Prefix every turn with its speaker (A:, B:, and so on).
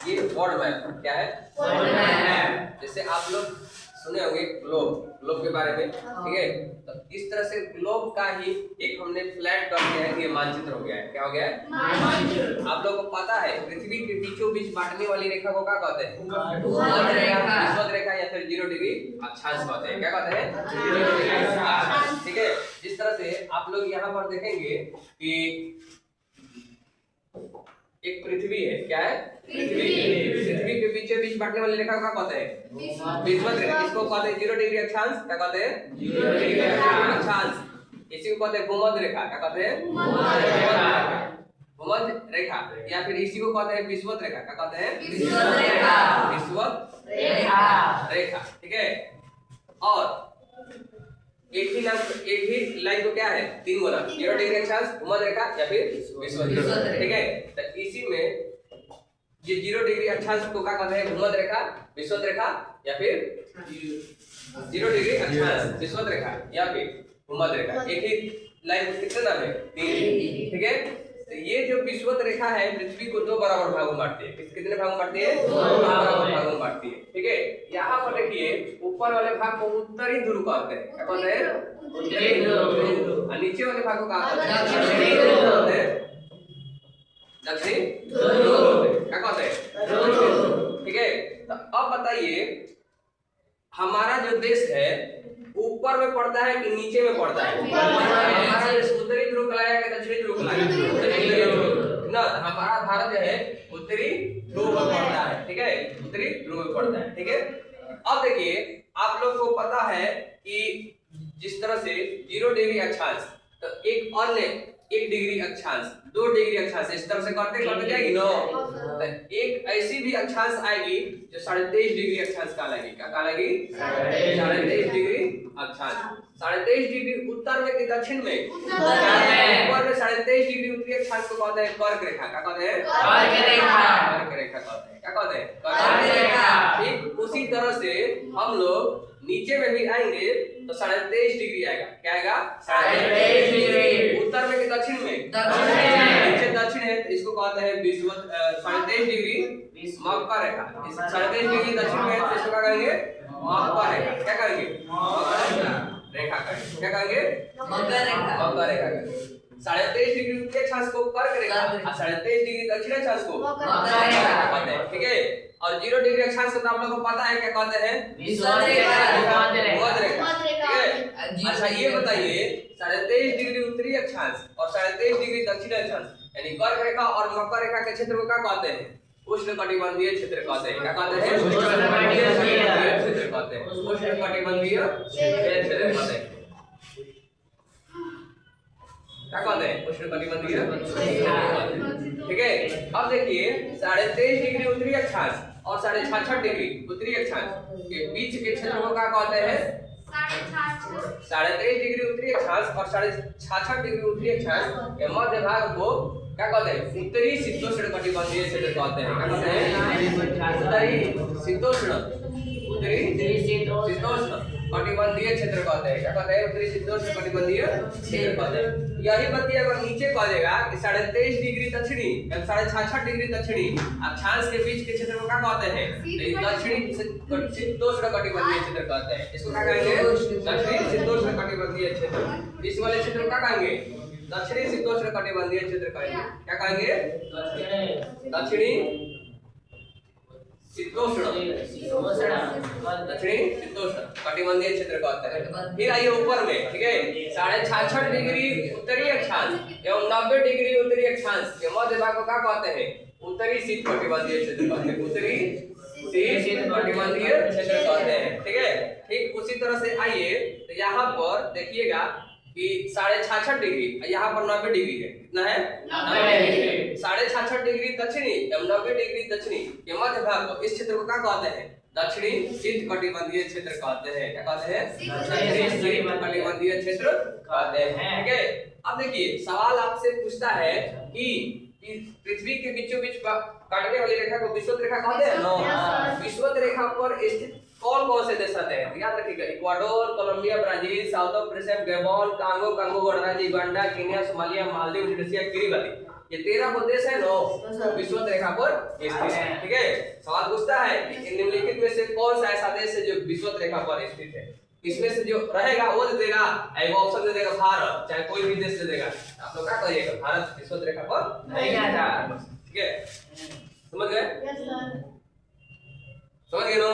A: ये world map क्या है? World map. जैसे आप लोग सुने होंगे ग्लोब के बारे में, ठीक है? तो इस तरह से ग्लोब का ही एक हमने फ्लैट कर दिया है, ये मानचित्र हो गया है। क्या हो गया है? मानचित्र। आप लोगों को पता है पृथ्वी के बीचों बीच बांटने वाली रेखा को क्या कहते हैं? विषुवत रेखा या फिर 0 डिग्री अक्षांश कहते हैं। क्या कहते हैं? 0 डिग्री अक्षांश। ठीक है, जिस तरह से आप लोग यहाँ पर देखेंगे कि एक पृथ्वी है। क्या है? पृथ्वी के बीचों बीच बांटने वाली रेखा को क्या कहते हैं? विषुवत रेखा। इसको कहते हैं 0 डिग्री अक्षांश। क्या कहते हैं? 0 डिग्री अक्षांश। इसी को कहते हैं भूमध्य रेखा। क्या कहते हैं? भूमध्य रेखा। या फिर इसी को कहते हैं विषुवत रेखा। क्या कहते हैं? विषुवत रेखा। विषुवत रेखा। ठीक है, और एक ही लाइन को क्या है? 3 गुना 0 डिग्री अक्षांश, भूमध्य रेखा या फिर विषुवत रेखा। ठीक है, तो इसी में ये 0 डिग्री अक्षांश को क्या कहते हैं? भूमध्य रेखा, विषुवत रेखा या फिर 0 डिग्री अक्षांश, विषुवत रेखा या फिर भूमध्य रेखा। एक ही लाइन में कितने नाम है? 3। ठीक है, तो ये जो विषुवत रेखा है पृथ्वी को 2 बराबर भागों में बांटती है। कितने भागों में बांटती है? 2 बराबर भागों में बांटती है। ठीक है, यहाँ पर देखिए ऊपर वाले भाग को उत्तरी ध्रुव कहते हैं। क्या कहते हैं? उत्तरी ध्रुव। और नीचे वाले भाग को क्या कहते हैं? दक्षिणी ध्रुव। दक्षिणी ध्रुव। क्या कहते हैं? ठीक है, तो अब बताइए हमारा जो देश है ऊपर में पड़ता है कि नीचे में पड़ता है? हमारा देश उत्तरी ध्रुव कहलाएगा कि दक्षिणी ध्रुव कहलाएगा? ना, हमारा भारत जो है उत्तरी ध्रुव में पड़ता है। ठीक है, उत्तरी ध्रुव में पड़ता है। ठीक है, अब देखिए आप लोग को पता है कि जिस तरह से 0 डिग्री अक्षांश, तो एक अन्य 1 डिग्री अक्षांश, 2 डिग्री अक्षांश, इस तरह से करते करते जाएगी ना, तो एक ऐसी भी अक्षांश आएगी जो 23.5 डिग्री अक्षांश कहलाएगी। क्या कहलाएगी? 23.5 डिग्री अक्षांश। 23.5 डिग्री उत्तर में कि दक्षिण में? ऊपर में 23.5 डिग्री उत्तरी अक्षांश को कहते हैं कर्क रेखा। क्या कहते हैं? कर्क रेखा। कर्क रेखा कहते हैं। क्या कहते हैं? कर्क रेखा। ठीक उसी तरह से हम लोग नीचे में भी आएंगे तो 23.5 डिग्री आएगा। क्या आएगा? 23.5 डिग्री। उत्तर में कि दक्षिण में? दक्षिण में। नीचे दक्षिण है तो इसको कहते हैं विषुवत 23.5 डिग्री मकर रेखा। 23.5 डिग्री दक्षिण में है तो इसको क्या कहेंगे? मकर रेखा। क्या कहेंगे? मकर रेखा कहेंगे। क्या कहेंगे? मकर रेखा। मकर रेखा कहेंगे। 23.5 डिग्री उत्तरी अक्षांश को कर्क रेखा और 23.5 डिग्री दक्षिण अक्षांश को मकर रेखा कहते हैं। ठीक है, और 0 डिग्री अक्षांश को तो आप लोगों को पता है क्या कहते हैं? विषुवत रेखा। भूमध्य रेखा। ठीक है, अच्छा ये बताइए 23.5 डिग्री उत्तरी अक्षांश और 23.5 डिग्री दक्षिण अक्षांश यानी कर्क रेखा और मकर रेखा के क्षेत्र को क्या कहते हैं? उष्णकटिबंधीय क्षेत्र कहते हैं। क्या कहते हैं? उष्णकटिबंधीय क्षेत्र कहते हैं। उष्णकटिबंधीय क्षेत्र कहते हैं। क्या कहते हैं? उष्णकटिबंधीय। ठीक है, अब देखिए 23.5 डिग्री उत्तरी अक्षांश और 66.5 डिग्री उत्तरी अक्षांश के बीच के क्षेत्र को क्या कहते हैं? 23.5 डिग्री उत्तरी अक्षांश और 66.5 डिग्री उत्तरी अक्षांश के मध्य भाग को क्या कहते हैं? उत्तरी शीतोष्ण कटिबंधीय क्षेत्र कहते हैं। क्या कहते हैं? उत्तरी शीतोष्ण, उत्तरी शीतोष्ण कटिबंधीय क्षेत्र कहते हैं। क्या कहते हैं? उत्तरी शीतोष्ण कटिबंधीय क्षेत्र कहते हैं। यही बतिया अगर नीचे कह देगा कि 23.5 डिग्री दक्षिणी या 66.5 डिग्री दक्षिणी अक्षांश के बीच के क्षेत्र को क्या कहते हैं? दक्षिणी शीतोष्ण कटिबंधीय क्षेत्र कहते हैं। इसको क्या कहेंगे? दक्षिणी शीतोष्ण कटिबंधीय क्षेत्र। इस वाले क्षेत्र को क्या कहेंगे? दक्षिणी शीतोष्ण कटिबंधीय क्षेत्र कहेंगे। क्या कहेंगे? दक्षिणी शीतोष्ण, दक्षिणी शीतोष्ण कटिबंधीय क्षेत्र कहते हैं। फिर आइए ऊपर में, ठीक है, 66.5 डिग्री उत्तरी अक्षांश एवं 90 डिग्री उत्तरी अक्षांश के मध्य भाग को क्या कहते हैं? उत्तरी शीत कटिबंधीय क्षेत्र कहते हैं। उत्तरी शीत कटिबंधीय क्षेत्र कहते हैं। ठीक है, ठीक उसी तरह से आइए तो यहाँ पर देखिएगा कि 66.5 डिग्री, यहाँ पर 90 डिग्री है। कितना है? 90 डिग्री। 66.5 डिग्री दक्षिणी एवं 90 डिग्री दक्षिणी के मध्य भाग को इस क्षेत्र को क्या कहते हैं? दक्षिणी शीत कटिबंधीय क्षेत्र कहते हैं। क्या कहते हैं? दक्षिणी शीत कटिबंधीय क्षेत्र कहते हैं। ठीक है, अब देखिए सवाल आपसे पूछता है कि पृथ्वी के बीचों बीच काटने वाली रेखा को विषुवत रेखा कहते हैं ना? विषुवत रेखा पर स्थित कौन कौन से देश आते हैं? याद रखिएगा, Ecuador, Colombia, Brazil, South Africa, Gabon, Congo, गणराज्य Uganda, Kenya, Somalia, Maldives, Indonesia, Kiribati. ये 13 वो देश है नो विषुवत रेखा पर स्थित है। ठीक है, सवाल पूछता है कि निम्नलिखित में से कौन सा ऐसा देश है जो विषुवत रेखा पर स्थित है। इसमें से जो रहेगा वो दे देगा, एक ऑप्शन दे देगा भारत, चाहे कोई भी देश दे देगा। आप लोग क्या कहिएगा, भारत विषुवत रेखा पर नहीं आता। ठीक है, समझ गए? समझ गए नो?